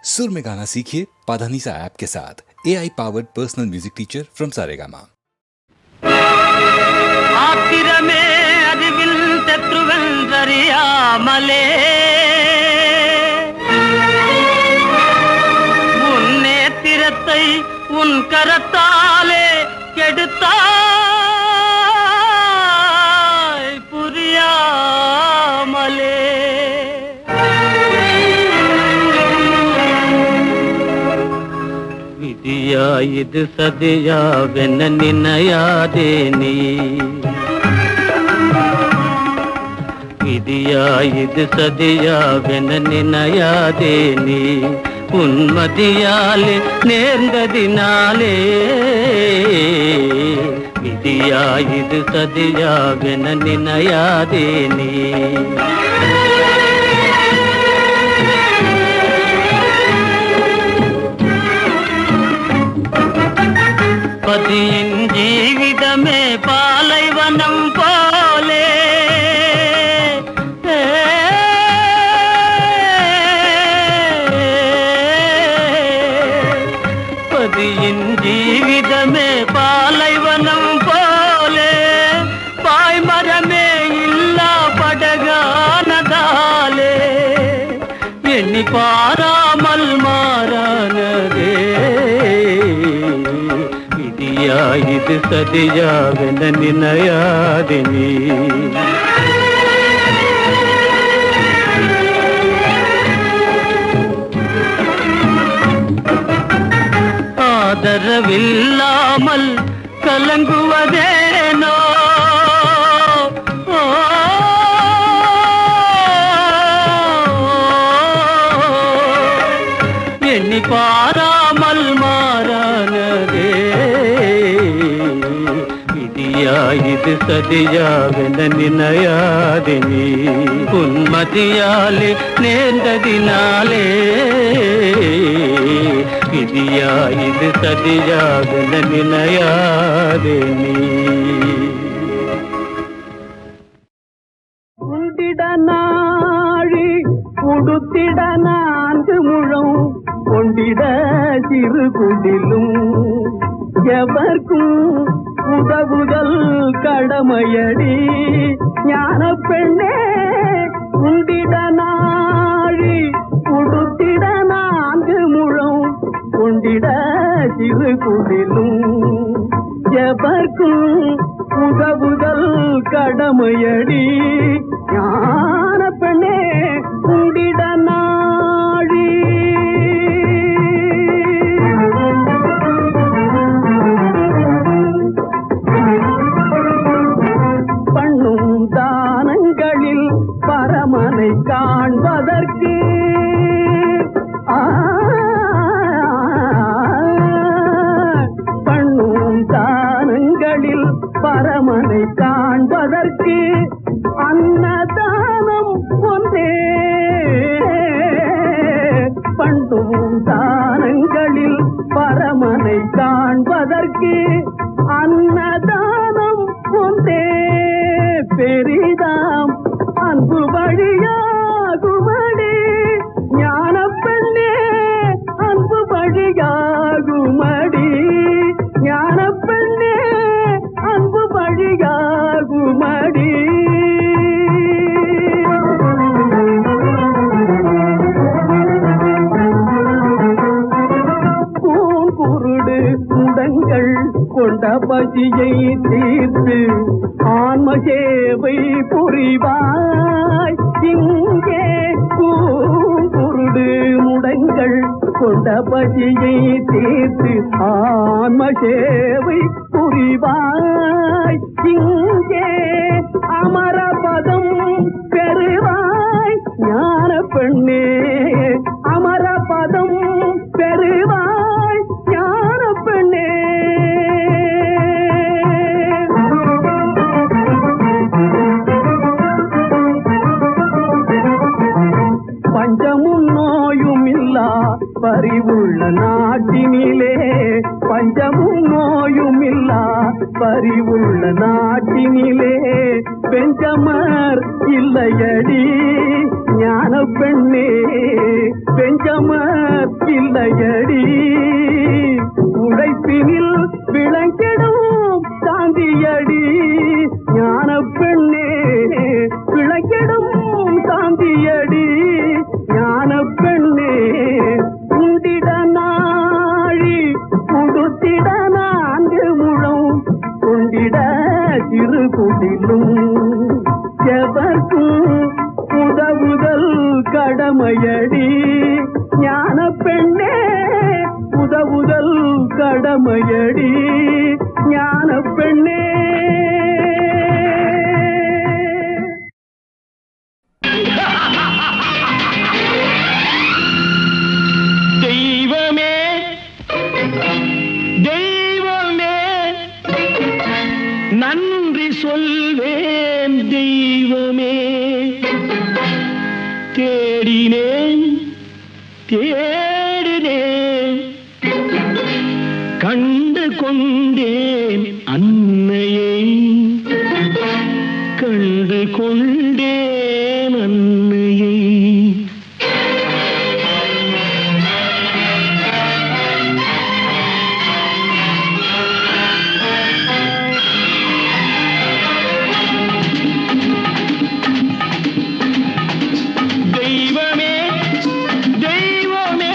सुर में गाना सीखिए पाधानीसा ऐप के साथ। AI powered personal music teacher from Saregama. ஆத்திரமே அதுவில் தெற்றுவென்றறியாமலே முன்னேத்திரத்தை உன் கரத்தாலே கெடுத்தாய் புரியாமலே. விதியா இது சதியாவென நினையாதே நீ, விதியா இது சதியாவென நினையாதே நீ, உன்மதியாலே நேர்ந்ததினாலே. விதியா இது சதியாவென நினையாதே நீ. பதியின் ஜீவிதமே பாலைவனம் போலே, பதியின் ஜீவிதமே பாலைவனம் போலே, பாய்மரமே இல்லா படகானதாலே எண்ணி பாராமல் மாறானதே. விதியா இது சதியாவென நினையாதே நீ. ஆதரவில்லாமல் கலங்குவதேனோ, எண்ணி பாராமல் மாறானதே. விதியா இது சதியாவென நினையாதே நீ, உன்மதியாலே நேர்ந்ததினாலே. விதியா இது சதியாவென நினையாதே நீ. உண்டிட நாழி உடுத்திட நான்கு முழம் கொண்டிட சிறு குடிலும் எவர்க்கும் உதவுதல் கடமையடி ஞான பெண்ணே. உண்டிட நாழி உடுத்திட நான்கு முழம் கொண்டிட சிறு குடிலும் எவர்க்கும் உதவுதல் கடமையடி ஞான பெண்ணே. உண்டிட நாழி பண்ணும் தானங்களில் பரமனை காண்பதற்கு பண்ணும் தானங்களில் பரமனை காண்பதற்கு அன்னதானம் ஒன்றே. பண்ணும் தானங்களில் பரமனை காண்பதற்கு அன்னதானம் ஒன்றே. பெரிதாம் அன்பு வழியாகுமடி ஞான பெண்ணே, அன்பு வழியாகுமடி ஞான பெண்ணே, அன்பு வழியாகுமடி. பூங்குருடு முடங்கள் கொண்ட பசியை தீர்த்து ஆன்ம சேவை புரிவாய் இங்கே. பூங்குருடு முடங்கள் கொண்ட பசியை தீர்த்து ஆன்ம சேவை புரிவாய் இங்கே. அமரபதம் பெறுவாய் ஞான பெண்ணே, அமரபதம் பெறுவாய் ஞான பெண்ணே. பஞ்சமும் நோயும் இல்லா பரிவுள்ள நாட்டினிலே, பஞ்சமும் நோயும் இல்லா பரிவுள்ள நாட்டினிலே பெஞ்சமர் இல்லையடி ஞான பெண்ணே பெஞ்சமத்தில்லையடி உழைப்பினில் விளங்கிடும் சாந்தியடி ஞான பெண்ணே விளங்கிடும் சாந்தியடி ஞான பெண்ணே உண்டிட நாழி உடுத்திட நான்கு முழம் கொண்டிட சிறு குடிலும் எவர்க்கும் உதவுதல் கடமையடி ஞான பெண்ணே உதவுதல் கடமையடி ஞான பெண்ணே. தெய்வமே தெய்வமே நன்றி சொல்வேன் தெய்வமே தேடினேன் தேடினேன் கண்டு கொண்டேன் அன்னையை கண்டு கொண்டேன் அன்னையை. தெய்வமே தெய்வமே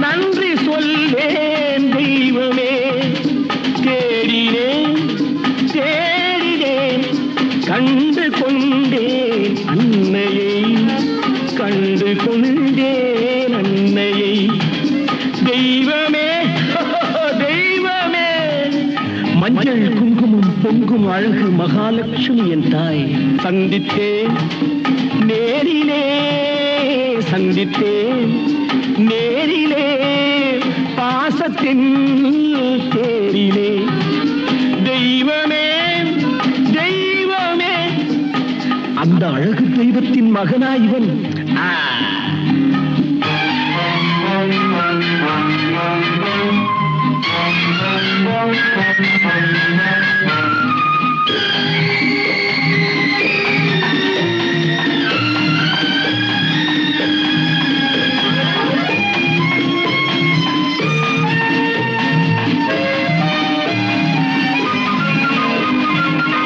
நன்றி சொல்வேன் தெய்வமே தேடினேன் தேடினேன் கண்டு கொண்டேன் அன்னையை கண்டு கொண்டேன் அன்னையை. தெய்வமே தெய்வமே மஞ்சள் குங்குமம் பொங்கும் அழகு மகாலட்சுமி என் தாய் சந்தித்தேன் நேரிலே சந்தித்தேன் நேரிலே பாசத்தின் தேரிலே. தெய்வமே தெய்வமே அந்த அழகு தெய்வத்தின் மகனா இவன்.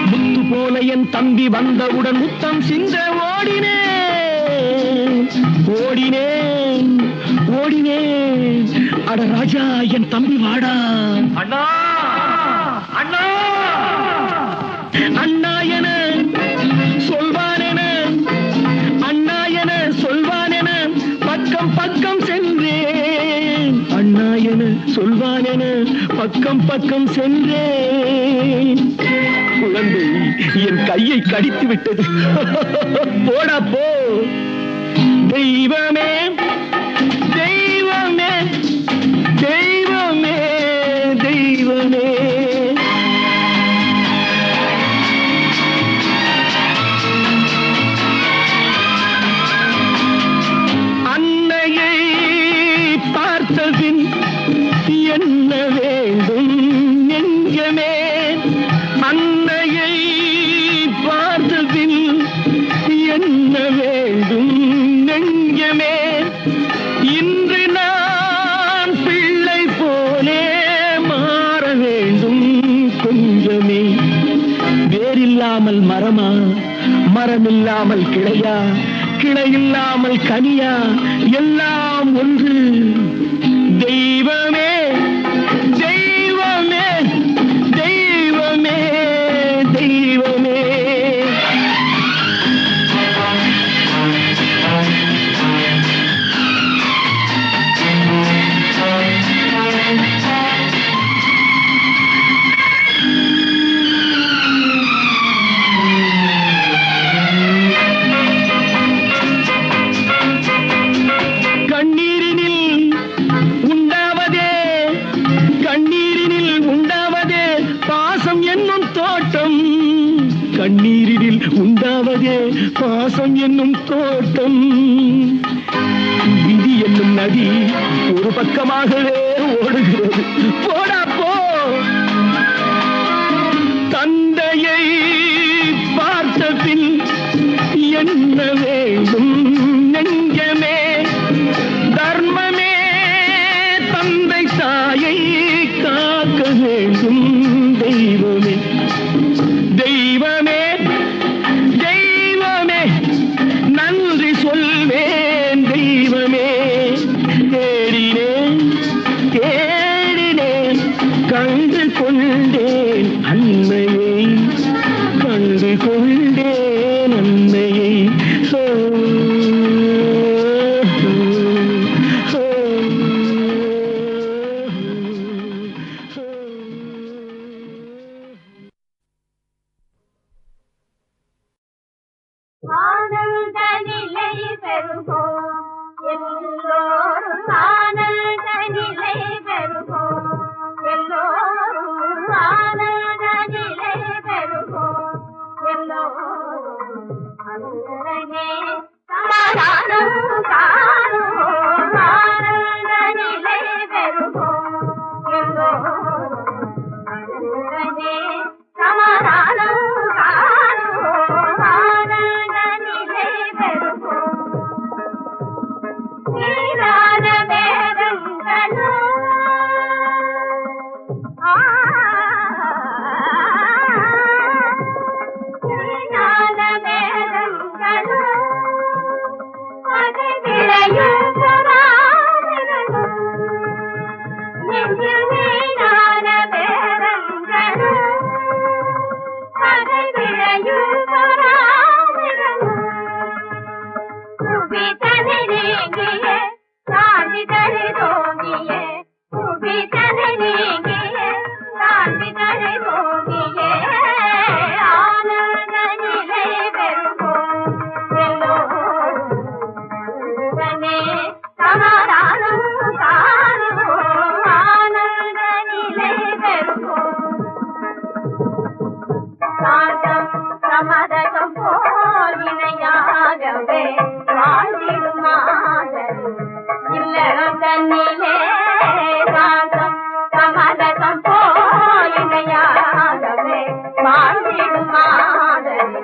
முத்து போல என் தம்பி வந்தவுடன் முத்தம் சிந்த ஓடினேன் ஓடினேன் ஓடினேன். அட ராஜா என் தம்பி வாடா. அண்ணா அண்ணா அண்ணா என சொல்வானென அண்ணா என சொல்வானென பக்கம் பக்கம் சென்றேன். அண்ணா என சொல்வானென பக்கம் பக்கம் சென்றேன். குழந்தை என் கையை கடித்து விட்டது. போடா போ. தெய்வமே தெய்வமே தெய்வமே தெய்வமே அன்னையை பார்த்தபின் என்ன வேண்டும் நெஞ்சமே அன்னையை பார்த்தபின் என்ன வேண்டும் நெஞ்சமே. இன்று நான் பிள்ளை போலே மாற வேண்டும் கொஞ்சமே. வேரில்லாமல் மரமா மரமில்லாமல் கிளையா கிளையில்லாமல் கனியா எல்லாம் ஒன்று. தெய்வமே தெய்வமே தெய்வமே தெய்வமே. கண்ணீரினில் உண்டாவதே பாசம் என்னும் தோட்டம். கண்ணீரினில் உண்டாவதே பாசம் என்னும் தோட்டம். விதி என்னும் நதி ஒரு பக்கமாகவே ஓடுகிறது. போடா போ. தந்தையை பார்த்த பின் பண்ண வேண்டும் நெஞ்சமே, தர்மமே தந்தை தாயை காக்க வேண்டும் தெய்வமே, தெய்வமே தெய்வமே நன்றி சொல்வேன் தெய்வமே. தேடினேன் தேடினேன் கண்டு கொண்டேன் அன்னையை, கண்டு கொண்டேன் அன்னையை. ஆனந்த நிலை பெறுவோம் எல்லோரும், ஆனந்த நிலை பெறுவோம் எல்லோரும், ஆனந்த நிலை பெறுவோம் எல்லோரும். அன்புடனே சமாதானம் காணுவோம், ஆனந்த நிலை பெறுவோம் எல்லோரும். அன்புடனே சமாதானம் காணுவோம், ஆனந்த நிலை பெறுவோம். நீரான வேதங்களும் நீரான வேதங்களும் அதை விளையும் புறாவிரலும், நெஞ்சில் நீரான வேதங்களும் அதை விளையும் புறாவிரலும். உபிதனை நீங்கிய சாந்திதனை தோங்கிய, உபிதனை நீங்கிய சாந்திதனை தோங்கிய, ஆனந்த நிலை பெறுவோம் எல்லோரும். அன்புடனே சமாதானம் காணுவோம், ஆனந்த நிலை பெறுவோம். சாந்தம் சமதகம் போல் இணையாகவே வாழ்ந்திடும் மாதரி இல்லறம் தன்னிலே, சாந்தம் சமதகம் போல் இணையாகவே வாழ்ந்திடும் மாதரி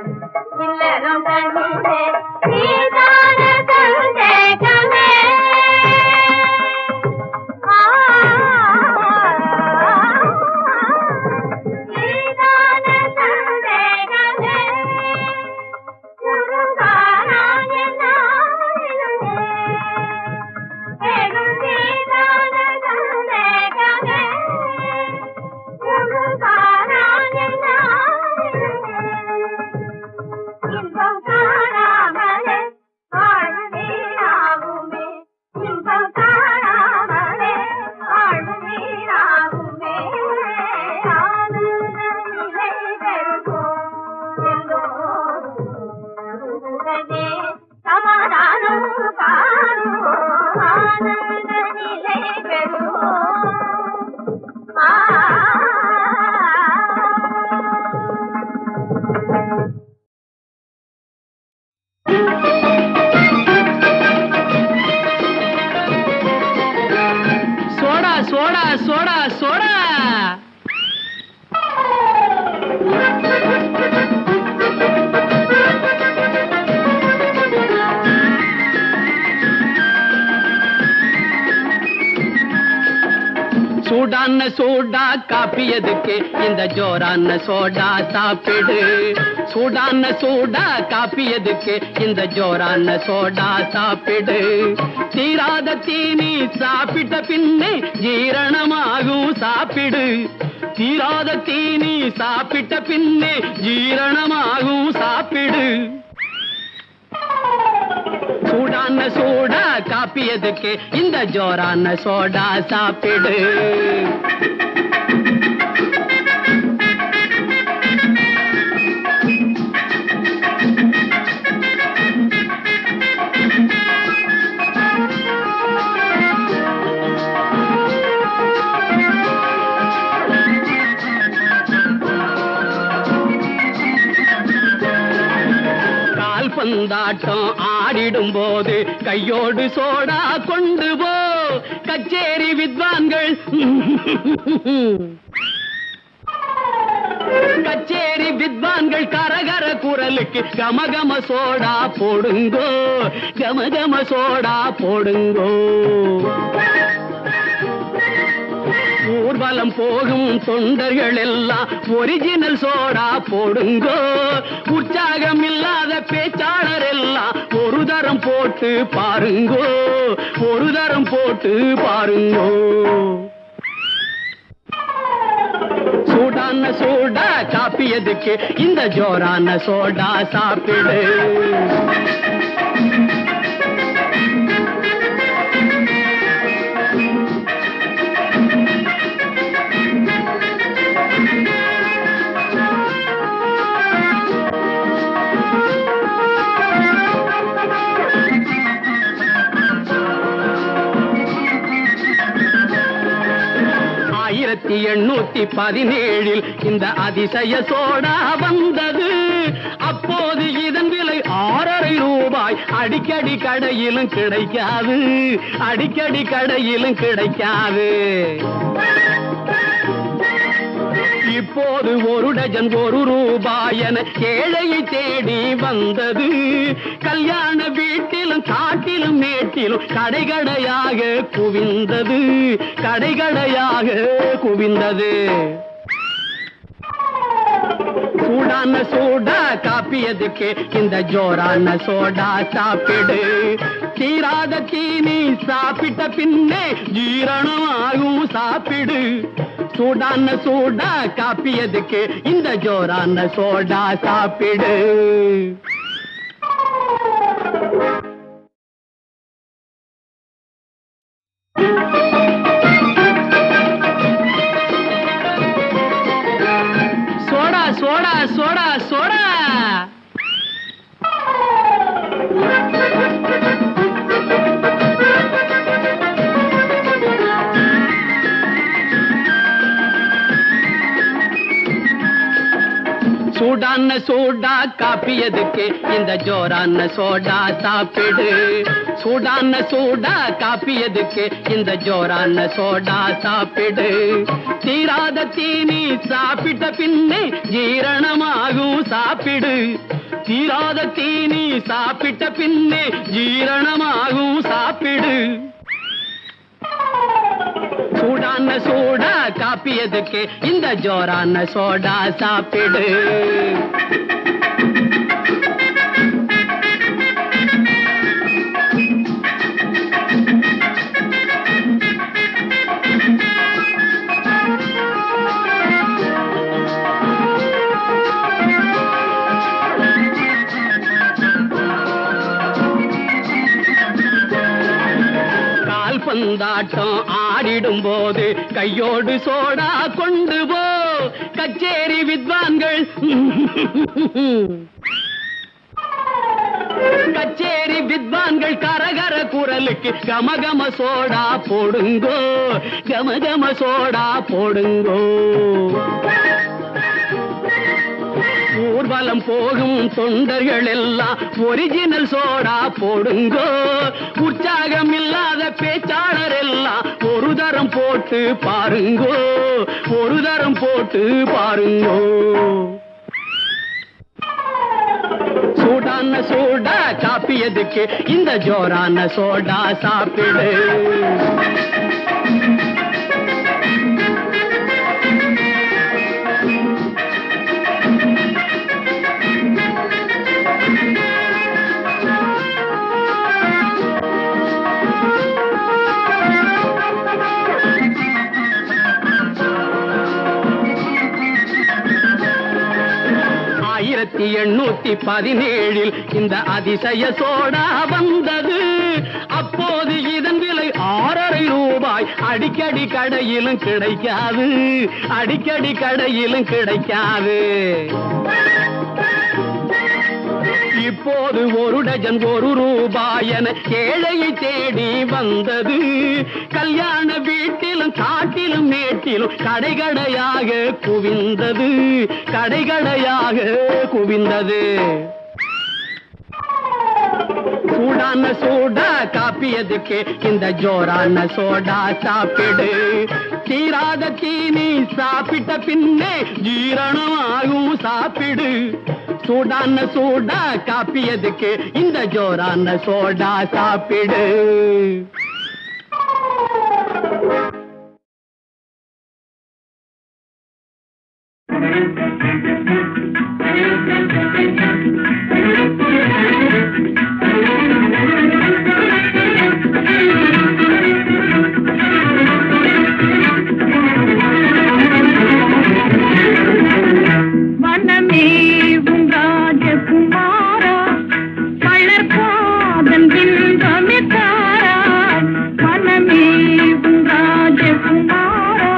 இல்லறம் தன்னிலே. நீதான சந்தேகமே நீதான சந்தேகமே சமாதானம் காணுவோம், ஆனந்த நிலை பெறுவோம். Soda soda soda soda. சூடான சோடா காப்பி எதுக்கு, இந்த ஜோரான சோடா சாப்பிடு. சூடான சோடா காப்பி எதுக்கு, இந்த ஜோரான சோடா சாப்பிடு. தீராத தீனி சாப்பிட்ட பின்னே ஜீரணமாகும் சாப்பிடு. தீராத தீனி சாப்பிட்ட பின்னே ஜீரணமாகும் சாப்பிடு. சூடான சோடா காப்பி எதுக்கு, இந்த ஜோரான சோடா சாப்பிடு. பந்தாட்டம் ஆடிடும் போது கையோடு சோடா கொண்டு போ. கச்சேரி வித்வான்கள் கச்சேரி வித்வான்கள் கரகர குரலுக்கு கமகம சோடா போடுங்கோ, கமகம சோடா போடுங்கோ. ஊர்வலம் போகும் தொண்டர்கள் எல்லாம் ஒரிஜினல் சோடா போடுங்கோ. உற்சாகம் இல்லாத பேச்சாளர் எல்லாம் ஒரு தரம் போட்டு பாருங்கோ, ஒரு தரம் போட்டு பாருங்கோ. சூடான சோடா காப்பி எதுக்கு, இந்த ஜோரான சோடா சாப்பிடு. ஆயிரத்தி 817 இந்த அதிசய சோடா வந்தது. அப்போது இதன் விலை 6.5 ரூபாய். அடிக்கடி கடையிலும் கிடைக்காது, அடிக்கடி கடையிலும் கிடைக்காது. இப்போது 1 டஜன் 1 ரூபாய் என ஏழையை தேடி வந்தது. கல்யாண வீட்டிலும் காட்டிலும் மேட்டிலும் கடைகடையாக குவிந்தது, கடைகடையாக குவிந்தது. சூடான சோடா காப்பி எதுக்கு, இந்த ஜோரான சோடா சாப்பிடு. தீராத தீனி சாப்பிட்ட பின்னே ஜீரணமாகும் சாப்பிடு. சூடான சோடா காப்பி எதுக்கு, இந்த ஜோரான சோடா சாப்பிடு. Soda soda soda soda. சூடான சோடா காப்பி எதுக்கு, இந்த ஜோரான சோடா சாப்பிடு. சூடான சோடா காப்பி எதுக்கு, இந்த ஜோரான சோடா சாப்பிடு. தீராத தீனி சாப்பிட்ட பின்னே ஜீரணமாகும் சாப்பிடு. தீராத தீனி சாப்பிட்ட பின்னே ஜீரணமாகும் சாப்பிடு. சூடான சோடா காப்பி எதுக்கு, இந்த ஜோரான சோடா சாப்பிடு. பந்தாட்டம் ஆடிடும் போது கையோடு சோடா கொண்டு போ. கச்சேரி வித்வான்கள் கச்சேரி வித்வான்கள் கரகர குரலுக்கு கமகம சோடா போடுங்கோ, கமகம சோடா போடுங்கோ. ஊர்வலம் போகும் தொண்டர்கள் எல்லாம் ஒரிஜினல் சோடா போடுங்கோ. உற்சாகம் இல்லாத பேச்சாளர் எல்லாம் ஒரு தரம் போட்டு பாருங்கோ, ஒரு தரம் போட்டு பாருங்கோ. சூடான சோடா காப்பி எதுக்கு, இந்த ஜோரான சோடா சாப்பிடு. ஆயிரத்தி 817 இந்த அதிசய சோடா வந்தது. அப்போது இதன் விலை 6.5 ரூபாய். அடிக்கடி கடையிலும் கிடைக்காது, அடிக்கடி கடையிலும் கிடைக்காது. இப்போது 1 டஜன் 1 ரூபாய் என ஏழையை தேடி வந்தது. கல்யாண வீட்டிலும் காட்டிலும் மேட்டிலும் கடைகடையாக குவிந்தது, கடைகடையாக குவிந்தது. சூடான சோடா காப்பி எதுக்கு, இந்த ஜோரான சோடா சாப்பிடு. தீராத தீனி சாப்பிட்ட பின்னே ஜீரணமாகும் சாப்பிடு. சூடான சூடா காப்பியதுக்கு இந்த ஜோரான சோடா சாப்பிடு. மனமேவும் ராஜகுமாரா வளர்காதன் இன்பமித்தாரா. மனமேவும் ராஜகுமாரா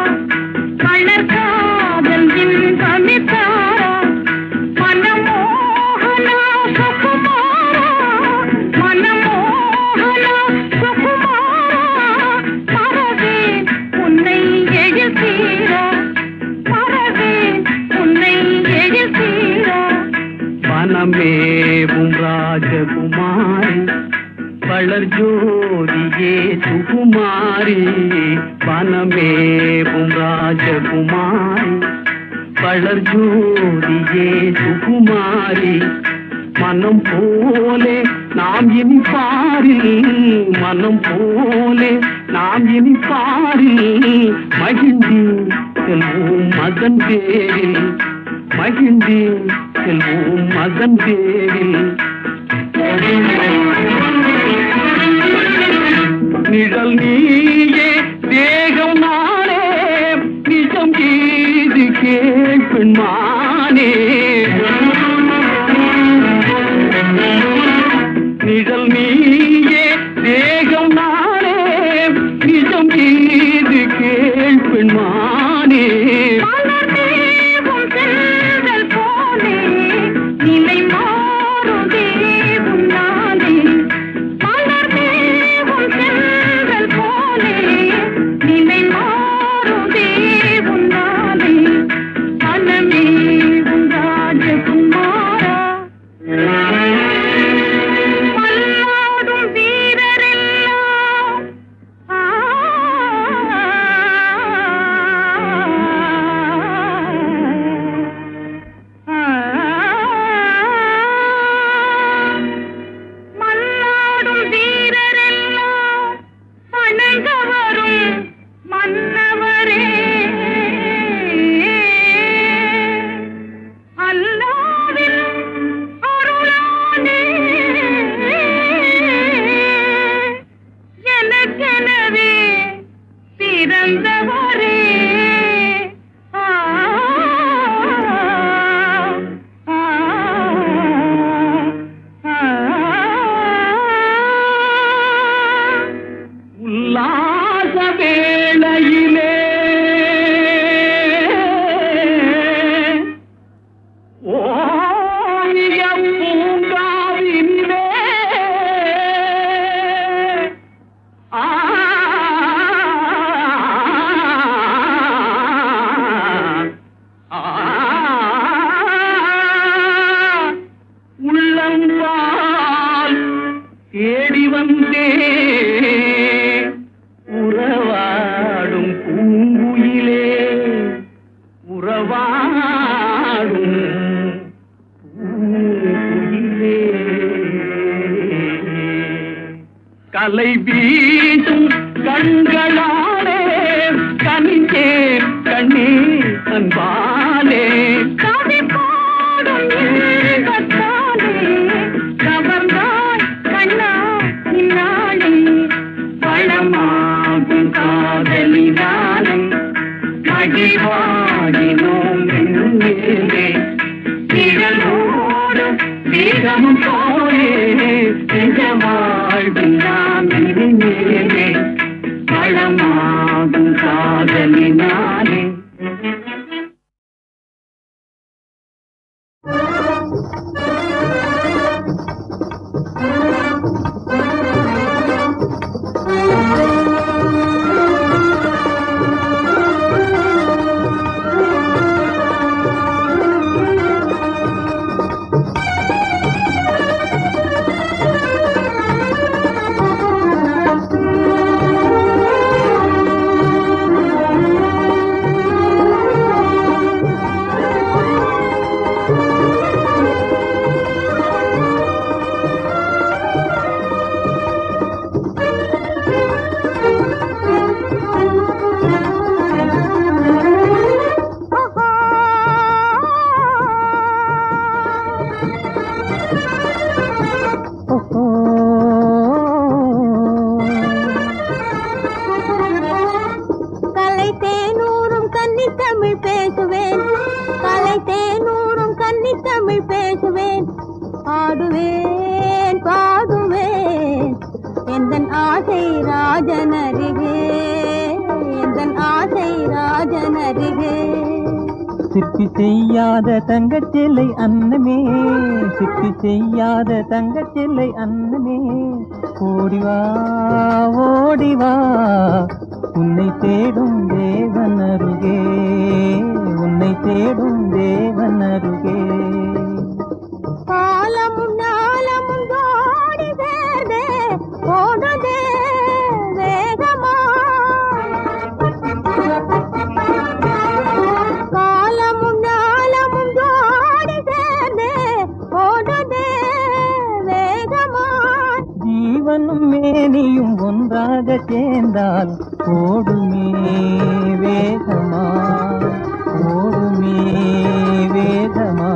வளர்காதன் இன்பமித்தாரா. மனமோகனா சுகுமாரா மனமோகனா சுகுமாரா. மறவே உன்னை எழுத்தீரா மறவே உன்னை எழுத்தீரா. வனமேவும் ராஜகுமாரி வளர் ஜோதியே சுகுமாரி. வனமேவும் ராஜகுமாரி வளர் ஜோதியே சுகுமாரி. மனம் போலே நாம் இனி பாரில் மனம் போலே நாம் இனி பாரில் மகிழ்ந்தி செல்வோம் மதன் பேரில் மகிழ்ந்தி செல்வோம் மதன் பேரில். நிழல் நீயே தேகம் நானே நிஜம் கீது கேட்பெண்மானே. நிழல் நீயே தேகம் நானே நிஜம் கீது கேட்பெண்மானே. மலர்தேவும் செல்தல் போலே நிலை மாறுதே உன்னாலே. மலர்தேவும் செல்தல் போலே நிலை மாறுதே உன்னாலே. மனமேவும் ராஜகுமாரா மல்லாடும் வீரரெல்லாம் மல்லாடும் வீரரெல்லாம் வணங்க வரும் மன்னவரே. அல்லாவின் அருளானே எனக்கெனவே பிறந்தவரே. ஆ, ஆ, ஆ, உல்லாச வேளையிலே ஓவிய பூங்காவினிலே ஆ உள்ளம்பால் தேடி வந்தே உறவாடும் பூங்குயிலே உறவாடும் பூங்குயிலே. கலை வீசும் கண்களாலே கனிஞ்சே கண்ணே அன்பாலே. கவி பாடும் இன்பத்தாலே கவர்ந்தாய் கண்ணா இந்நாளே. வளமாகும் காதலினாலே மகிழ்வாடினோம் என்னே. நிழலோடு வேகமும் போலே நிஜ வாழ்வில் நாம் இனிமேலே. வளமாகும் காதலினாலே தமிழ் பேசுவேன், கலை தேனூரும் கன்னி தமிழ் பேசுவேன், ஆடுவேன் பாடுவேன் எந்தன் ஆசை ராஜனருகே, எந்தன் ஆசை ராஜனருகே. சிற்பி செய்யாத தங்கச்சிலை அன்னமே, சிற்பி செய்யாத தங்கச்சிலை அன்னமே, ஓடிவா ஓடிவா உன்னை தேடும் தேவன் அருகே, உன்னை தேடும் தேவன் அருகே. காலமும் நாளமும் ஓடி சேர்ந்தே ஓடுதே வேகமா, காலமும் நாளமும் ஓடி சேர்ந்தே ஓடுதே வேகமா. ஜீவனும் மேனியும் ஒன்றாக சேர்ந்தால் ஓடுமே வேகமா, ஓடுமே வேகமா.